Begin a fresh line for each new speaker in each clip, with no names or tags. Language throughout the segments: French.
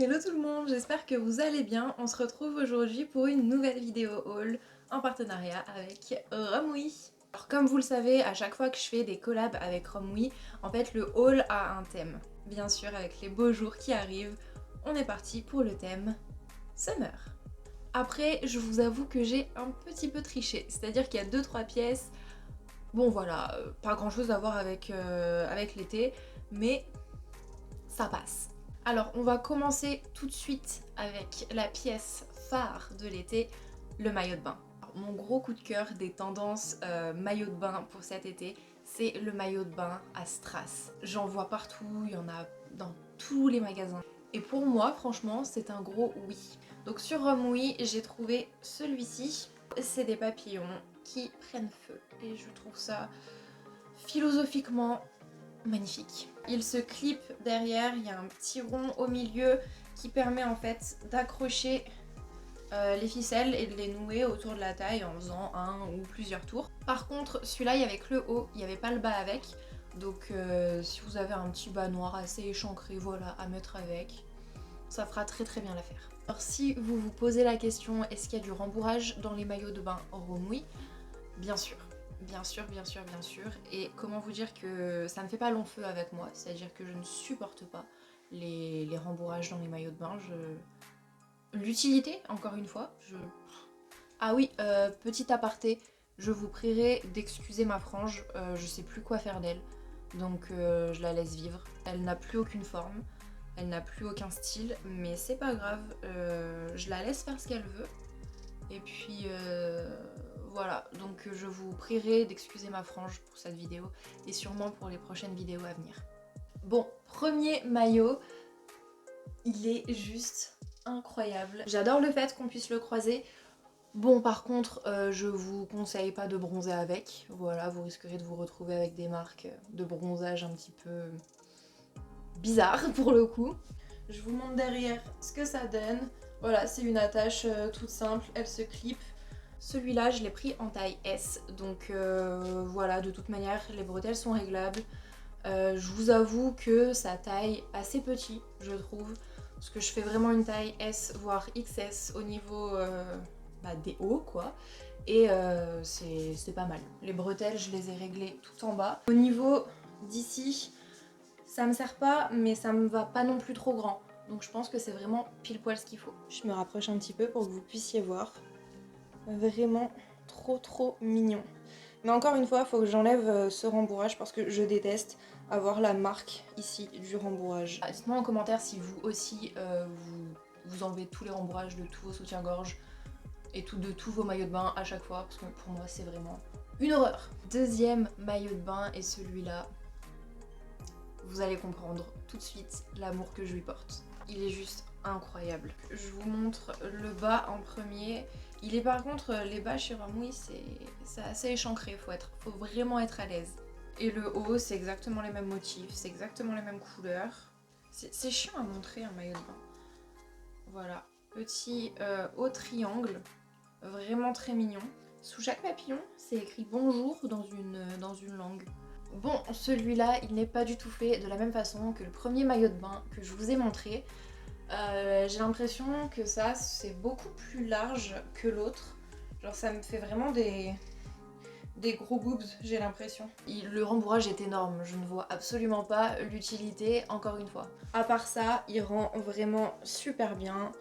Hello tout le monde, j'espère que vous allez bien. On se retrouve aujourd'hui pour une nouvelle vidéo haul en partenariat avec Romwe. Alors comme vous le savez, à chaque fois que je fais des collabs avec Romwe, en fait le haul a un thème. Bien sûr, avec les beaux jours qui arrivent, on est parti pour le thème Summer. Après, je vous avoue que j'ai un petit peu triché, c'est-à-dire qu'il y a 2-3 pièces. Bon voilà, pas grand chose à voir avec l'été, mais ça passe. Alors on va commencer tout de suite avec la pièce phare de l'été, le maillot de bain. Alors, mon gros coup de cœur des tendances maillot de bain pour cet été, c'est le maillot de bain à strass. J'en vois partout, il y en a dans tous les magasins. Et pour moi, franchement, c'est un gros oui. Donc sur Romwe, j'ai trouvé celui-ci. C'est des papillons qui prennent feu. Et je trouve ça philosophiquement magnifique. Il se clip derrière, il y a un petit rond au milieu qui permet en fait d'accrocher les ficelles et de les nouer autour de la taille en faisant un ou plusieurs tours. Par contre, celui-là, il y avait que le haut, il n'y avait pas le bas avec. Donc si vous avez un petit bas noir assez échancré, voilà, à mettre avec, ça fera très très bien l'affaire. Alors si vous vous posez la question, est-ce qu'il y a du rembourrage dans les maillots de bain Romwe? Bien sûr. Bien sûr, bien sûr, bien sûr. Et comment vous dire que ça ne fait pas long feu avec moi, c'est-à-dire que je ne supporte pas les rembourrages dans les maillots de bain. L'utilité, encore une fois, Ah oui, petit aparté, je vous prierai d'excuser ma frange, je sais plus quoi faire d'elle, donc je la laisse vivre. Elle n'a plus aucune forme, elle n'a plus aucun style, mais c'est pas grave, je la laisse faire ce qu'elle veut. Et puis voilà, donc je vous prierai d'excuser ma frange pour cette vidéo et sûrement pour les prochaines vidéos à venir. Bon, premier maillot, il est juste incroyable. J'adore le fait qu'on puisse le croiser. Bon, par contre, je vous conseille pas de bronzer avec. Voilà, vous risquerez de vous retrouver avec des marques de bronzage un petit peu bizarres pour le coup. Je vous montre derrière ce que ça donne. Voilà, c'est une attache toute simple, elle se clip. Celui-là, je l'ai pris en taille S, donc voilà, de toute manière, les bretelles sont réglables. Je vous avoue que ça taille assez petit, je trouve, parce que je fais vraiment une taille S, voire XS au niveau des hauts, quoi. Et c'est pas mal. Les bretelles, je les ai réglées tout en bas. Au niveau d'ici, ça me sert pas, mais ça me va pas non plus trop grand. Donc je pense que c'est vraiment pile poil ce qu'il faut. Je me rapproche un petit peu pour que vous puissiez voir. Vraiment trop mignon. Mais encore une fois, il faut que j'enlève ce rembourrage parce que je déteste avoir la marque ici du rembourrage. Dites-moi en commentaire si vous aussi vous enlevez tous les rembourrages de tous vos soutiens-gorge et de tous vos maillots de bain à chaque fois, parce que pour moi c'est vraiment une horreur. Deuxième maillot de bain, et celui-là, vous allez comprendre tout de suite l'amour que je lui porte. Il est juste incroyable. Je vous montre le bas en premier. Il est par contre, les bas chez Romwe, c'est assez échancré, faut vraiment être à l'aise. Et le haut, c'est exactement les mêmes motifs, c'est exactement les mêmes couleurs. C'est chiant à montrer un maillot de bain. Voilà, petit haut triangle, vraiment très mignon. Sous chaque papillon, c'est écrit bonjour dans une langue. Bon, celui-là, il n'est pas du tout fait de la même façon que le premier maillot de bain que je vous ai montré. J'ai l'impression que ça, c'est beaucoup plus large que l'autre. Genre ça me fait vraiment des gros boobs, j'ai l'impression. Le rembourrage est énorme, je ne vois absolument pas l'utilité, encore une fois. À part ça, il rend vraiment super bien.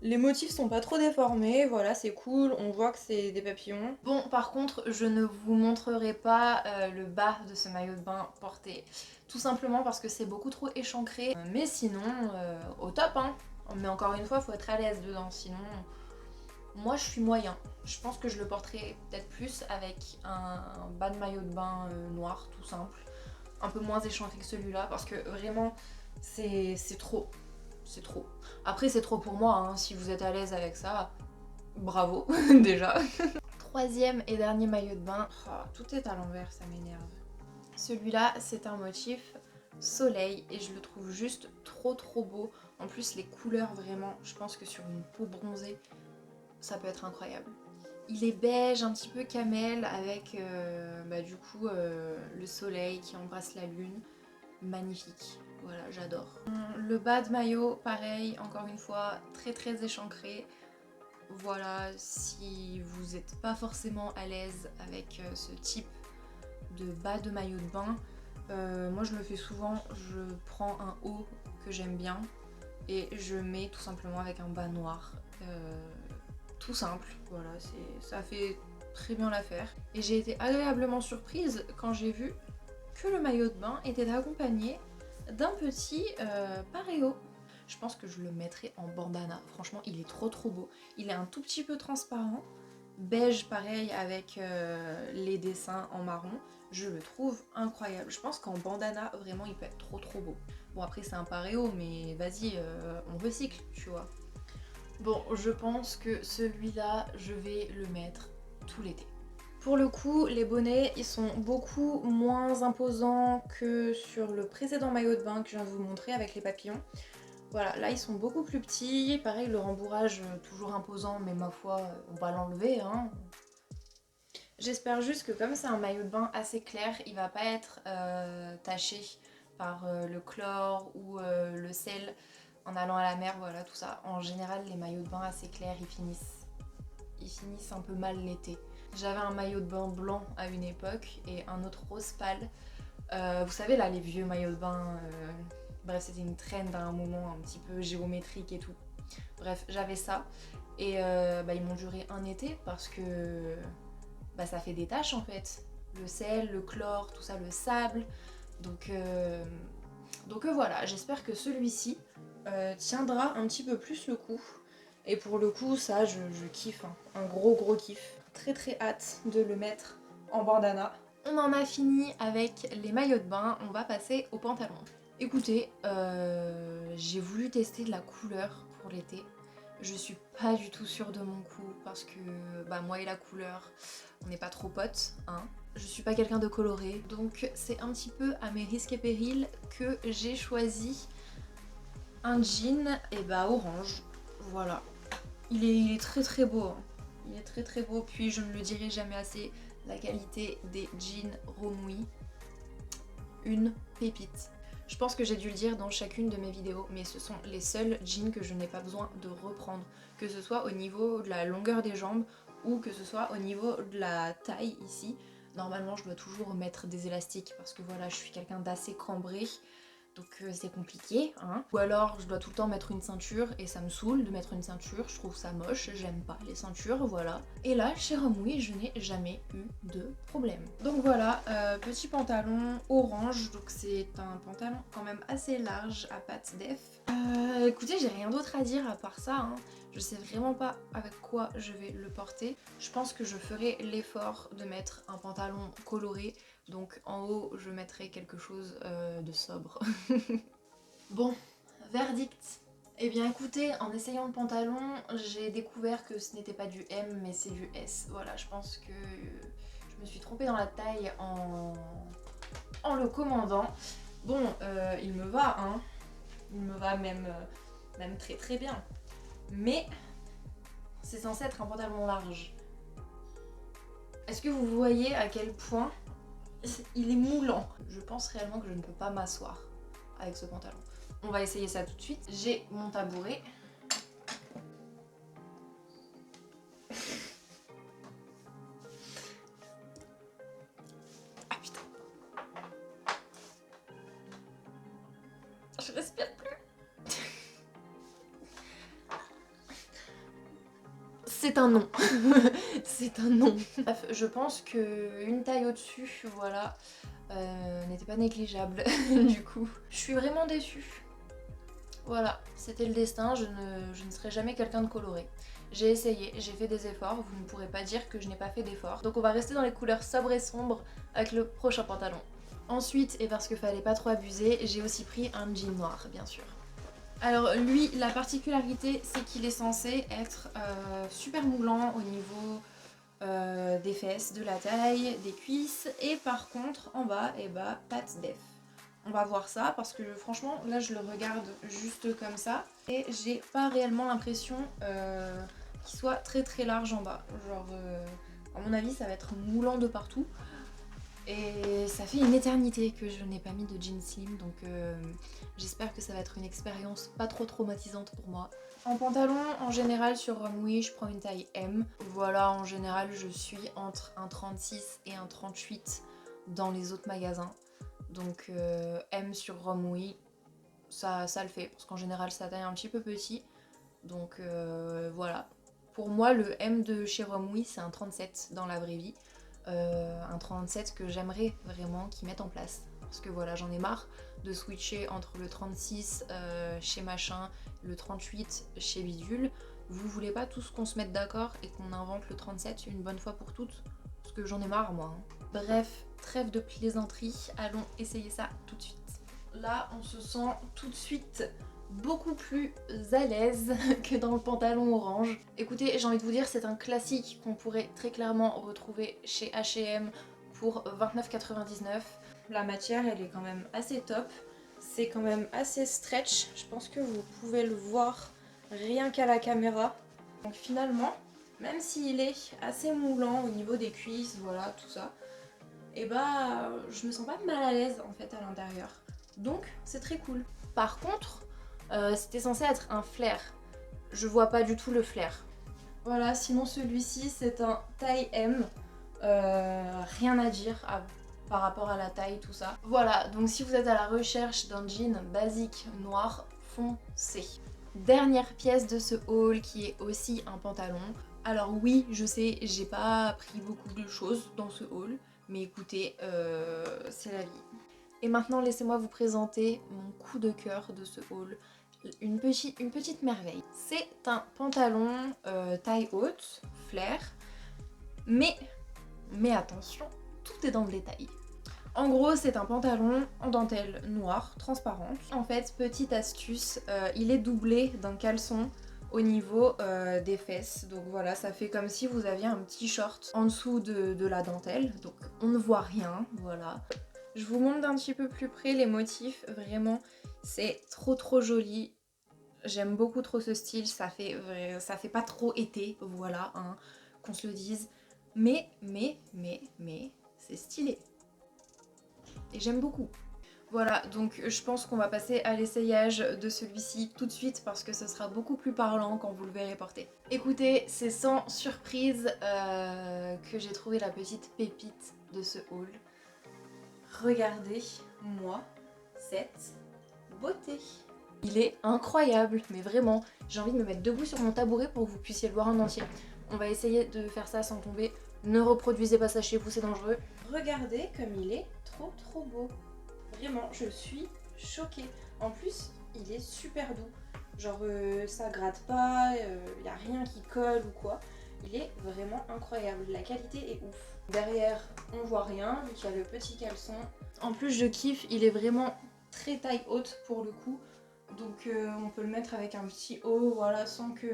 Les motifs sont pas trop déformés, voilà, c'est cool, on voit que c'est des papillons. Bon, par contre, je ne vous montrerai pas le bas de ce maillot de bain porté, tout simplement parce que c'est beaucoup trop échancré. Mais sinon, au top, hein. Mais encore une fois, faut être à l'aise dedans, sinon... Moi, je suis moyen. Je pense que je le porterai peut-être plus avec un bas de maillot de bain noir, tout simple. Un peu moins échancré que celui-là, parce que vraiment, c'est trop. C'est trop. Après, c'est trop pour moi, hein. Si vous êtes à l'aise avec ça, bravo, déjà. Troisième et dernier maillot de bain. Oh, tout est à l'envers, ça m'énerve. Celui-là, c'est un motif soleil et je le trouve juste trop beau. En plus, les couleurs, vraiment, je pense que sur une peau bronzée, ça peut être incroyable. Il est beige, un petit peu camel, avec du coup le soleil qui embrasse la lune. Magnifique. Voilà, j'adore. Le bas de maillot, pareil, encore une fois, très très échancré. Voilà, si vous n'êtes pas forcément à l'aise avec ce type de bas de maillot de bain, moi je le fais souvent, je prends un haut que j'aime bien et je mets tout simplement avec un bas noir. Tout simple, voilà, ça fait très bien l'affaire. Et j'ai été agréablement surprise quand j'ai vu que le maillot de bain était accompagné d'un petit paréo. Je pense que je le mettrai en bandana. Franchement, il est trop beau. Il est un tout petit peu transparent. Beige pareil avec les dessins en marron. Je le trouve incroyable. Je pense qu'en bandana, vraiment, il peut être trop beau. Bon, après, c'est un paréo, mais vas-y, on recycle, tu vois. Bon, je pense que celui-là, je vais le mettre tout l'été. Pour le coup, les bonnets, ils sont beaucoup moins imposants que sur le précédent maillot de bain que je viens de vous montrer avec les papillons. Voilà, là ils sont beaucoup plus petits. Pareil, le rembourrage toujours imposant, mais ma foi, on va l'enlever, hein. J'espère juste que comme c'est un maillot de bain assez clair, il va pas être taché par le chlore ou le sel en allant à la mer, voilà tout ça. En général, les maillots de bain assez clairs, ils finissent un peu mal l'été. J'avais un maillot de bain blanc à une époque et un autre rose pâle. Vous savez là, les vieux maillots de bain, bref, c'était une trend à un moment un petit peu géométrique et tout. Bref, j'avais ça et ils m'ont duré un été parce que ça fait des taches en fait. Le sel, le chlore, tout ça, le sable. Donc voilà, j'espère que celui-ci tiendra un petit peu plus le coup. Et pour le coup, ça, je kiffe, hein. Un gros kiff. Très hâte de le mettre en bandana. On en a fini avec les maillots de bain, on va passer aux pantalons. Écoutez, j'ai voulu tester de la couleur pour l'été. Je suis pas du tout sûre de mon coup parce que moi et la couleur, on n'est pas trop potes, hein. Je suis pas quelqu'un de coloré, donc c'est un petit peu à mes risques et périls que j'ai choisi un jean orange. Voilà. Il est très beau, hein. Il est très beau, puis je ne le dirai jamais assez, la qualité des jeans Romui, une pépite. Je pense que j'ai dû le dire dans chacune de mes vidéos, mais ce sont les seuls jeans que je n'ai pas besoin de reprendre, que ce soit au niveau de la longueur des jambes ou que ce soit au niveau de la taille ici. Normalement je dois toujours mettre des élastiques parce que voilà, je suis quelqu'un d'assez cambré. Donc c'est compliqué, hein. Ou alors je dois tout le temps mettre une ceinture et ça me saoule de mettre une ceinture, je trouve ça moche, j'aime pas les ceintures, voilà. Et là, chez Romui, je n'ai jamais eu de problème. Donc voilà, petit pantalon orange, donc c'est un pantalon quand même assez large à pattes def. Écoutez, j'ai rien d'autre à dire à part ça, hein. Je sais vraiment pas avec quoi je vais le porter. Je pense que je ferai l'effort de mettre un pantalon coloré. Donc en haut, je mettrai quelque chose de sobre. Bon, verdict. Eh bien écoutez, en essayant le pantalon, j'ai découvert que ce n'était pas du M, mais c'est du S. Voilà, je pense que je me suis trompée dans la taille en le commandant. Bon, il me va, hein. Il me va même très bien. Mais c'est censé être un pantalon large. Est-ce que vous voyez à quel point il est moulant? Je pense réellement que je ne peux pas m'asseoir avec ce pantalon. On va essayer ça tout de suite. J'ai mon tabouret. Ah putain. Je respire plus. C'est un non. C'est un non. Bref, je pense qu'une taille au-dessus, voilà, n'était pas négligeable du coup. Je suis vraiment déçue. Voilà, c'était le destin, je ne serai jamais quelqu'un de coloré. J'ai essayé, j'ai fait des efforts, vous ne pourrez pas dire que je n'ai pas fait d'efforts. Donc on va rester dans les couleurs sobres et sombres avec le prochain pantalon. Ensuite, et parce qu'il fallait pas trop abuser, j'ai aussi pris un jean noir, bien sûr. Alors lui, la particularité, c'est qu'il est censé être super moulant au niveau des fesses, de la taille, des cuisses. Et par contre, en bas, pattes def. On va voir ça parce que franchement, là je le regarde juste comme ça. Et j'ai pas réellement l'impression qu'il soit très large en bas. Genre, à mon avis, ça va être moulant de partout. Et ça fait une éternité que je n'ai pas mis de jean slim, donc j'espère que ça va être une expérience pas trop traumatisante pour moi. En pantalon, en général sur Romwe, je prends une taille M. Voilà, en général, je suis entre un 36 et un 38 dans les autres magasins. Donc M sur Romwe, ça le fait, parce qu'en général, ça taille un petit peu petit. Donc voilà. Pour moi, le M de chez Romwe, c'est un 37 dans la vraie vie. Un 37 que j'aimerais vraiment qu'ils mettent en place. Parce que voilà, j'en ai marre de switcher entre le 36 chez machin, le 38 chez bidule. Vous voulez pas tous qu'on se mette d'accord et qu'on invente le 37 une bonne fois pour toutes? Parce que j'en ai marre moi. Bref, trêve de plaisanterie, allons essayer ça tout de suite. Là, on se sent tout de suite beaucoup plus à l'aise que dans le pantalon orange. Écoutez, j'ai envie de vous dire, c'est un classique qu'on pourrait très clairement retrouver chez H&M pour 29,99 €. La matière, elle est quand même assez top. C'est quand même assez stretch. Je pense que vous pouvez le voir rien qu'à la caméra. Donc finalement, même s'il est assez moulant au niveau des cuisses, voilà, tout ça, et bah, je me sens pas mal à l'aise en fait à l'intérieur. Donc, c'est très cool. Par contre, c'était censé être un flair. Je vois pas du tout le flair. Voilà, sinon celui-ci c'est un taille M. Rien à dire par rapport à la taille, tout ça. Voilà, donc si vous êtes à la recherche d'un jean basique noir, foncez. Dernière pièce de ce haul qui est aussi un pantalon. Alors oui, je sais, j'ai pas pris beaucoup de choses dans ce haul, mais écoutez, c'est la vie. Et maintenant, laissez-moi vous présenter mon coup de cœur de ce haul. Une petite merveille. C'est un pantalon taille haute, flair, mais attention, tout est dans le détail. En gros, c'est un pantalon en dentelle noire, transparente. En fait, petite astuce, il est doublé d'un caleçon au niveau des fesses. Donc voilà, ça fait comme si vous aviez un petit short en dessous de la dentelle. Donc on ne voit rien, voilà. Je vous montre d'un petit peu plus près les motifs, vraiment, c'est trop joli. J'aime beaucoup trop ce style, ça fait pas trop été, voilà, hein, qu'on se le dise. Mais, c'est stylé. Et j'aime beaucoup. Voilà, donc je pense qu'on va passer à l'essayage de celui-ci tout de suite parce que ce sera beaucoup plus parlant quand vous le verrez porter. Écoutez, c'est sans surprise que j'ai trouvé la petite pépite de ce haul. Regardez-moi cette beauté. Il est incroyable, mais vraiment, j'ai envie de me mettre debout sur mon tabouret pour que vous puissiez le voir en entier. On va essayer de faire ça sans tomber. Ne reproduisez pas ça chez vous, c'est dangereux. Regardez comme il est trop beau. Vraiment, je suis choquée. En plus, il est super doux. Genre, ça gratte pas, y a rien qui colle ou quoi. Il est vraiment incroyable. La qualité est ouf. Derrière, on voit rien, vu qu'il y a le petit caleçon. En plus, je kiffe, il est vraiment très taille haute pour le coup. Donc, on peut le mettre avec un petit haut, voilà, sans que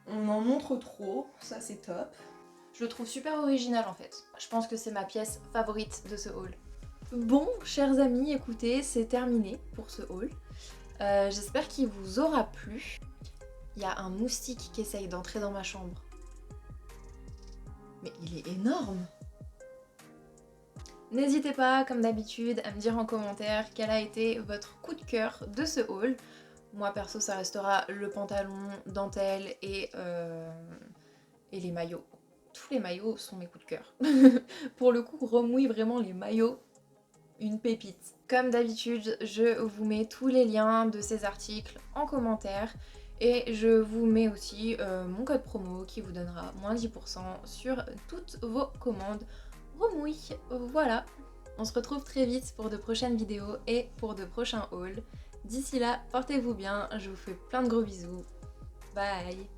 on en montre trop. Ça, c'est top. Je le trouve super original en fait. Je pense que c'est ma pièce favorite de ce haul. Bon, chers amis, écoutez, c'est terminé pour ce haul. J'espère qu'il vous aura plu. Il y a un moustique qui essaye d'entrer dans ma chambre. Mais il est énorme! N'hésitez pas, comme d'habitude, à me dire en commentaire quel a été votre coup de cœur de ce haul. Moi, perso, ça restera le pantalon, dentelle et les maillots. Tous les maillots sont mes coups de cœur. Pour le coup, Romwe, vraiment les maillots, une pépite. Comme d'habitude, je vous mets tous les liens de ces articles en commentaire. Et je vous mets aussi mon code promo qui vous donnera moins 10% sur toutes vos commandes Romwe. Voilà, on se retrouve très vite pour de prochaines vidéos et pour de prochains hauls. D'ici là, portez-vous bien, je vous fais plein de gros bisous. Bye!